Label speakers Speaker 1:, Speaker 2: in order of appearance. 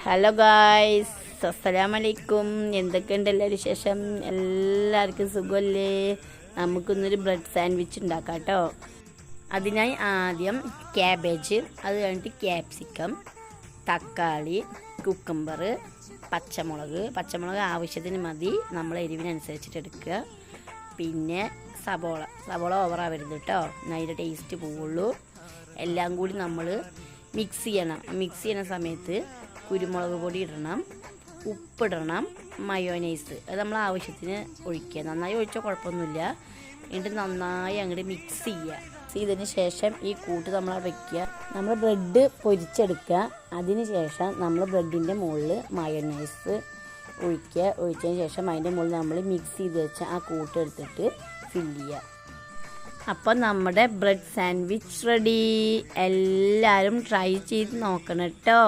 Speaker 1: Hello guys, അസ്സലാമലൈക്കും. എന്തൊക്കെയുണ്ട് എല്ലാവരും വിശേഷം? എല്ലാവർക്കും സുഖമല്ലേ? നമുക്കിന്നൊരു ബ്രെഡ് സാൻഡ്വിച്ച് ഉണ്ടാക്കാം കേട്ടോ. അതിനായി ആദ്യം ക്യാബേജ്, അത് കഴിഞ്ഞിട്ട് ക്യാപ്സിക്കം, തക്കാളി, കുക്കുംബർ, പച്ചമുളക് ആവശ്യത്തിന് മതി, നമ്മൾ എരിവിനനുസരിച്ചിട്ട് എടുക്കുക. പിന്നെ സബോള ഓവറാവരുത് കേട്ടോ, അതിൻ്റെ ടേസ്റ്റ് പോവുള്ളൂ. എല്ലാം കൂടി നമ്മൾ മിക്സ് ചെയ്യണ സമയത്ത് കുരുമുളക് പൊടി ഇടണം, ഉപ്പിടണം, മയോനൈസ് അത് നമ്മൾ ആവശ്യത്തിന് ഒഴിക്കുക. നന്നായി ഒഴിച്ചാൽ കുഴപ്പമൊന്നുമില്ല. എന്നിട്ട് നന്നായി അങ്ങോട്ട് മിക്സ് ചെയ്യുക. ചെയ്തതിന് ശേഷം ഈ കൂട്ട് നമ്മൾ വയ്ക്കുക. നമ്മൾ ബ്രെഡ് പൊരിച്ചെടുക്കുക. അതിന് ശേഷം നമ്മൾ ബ്രെഡിൻ്റെ മുകളിൽ മയോനൈസ് ഒഴിക്കുക. ഒഴിച്ചതിന് ശേഷം അതിൻ്റെ മുകളിൽ നമ്മൾ മിക്സ് ചെയ്ത് വെച്ച ആ കൂട്ട് എടുത്തിട്ട് ഫില്ല് ചെയ്യുക. അപ്പം നമ്മുടെ ബ്രെഡ് സാൻഡ്വിച്ച് റെഡി. എല്ലാവരും ട്രൈ ചെയ്ത് നോക്കണം കേട്ടോ.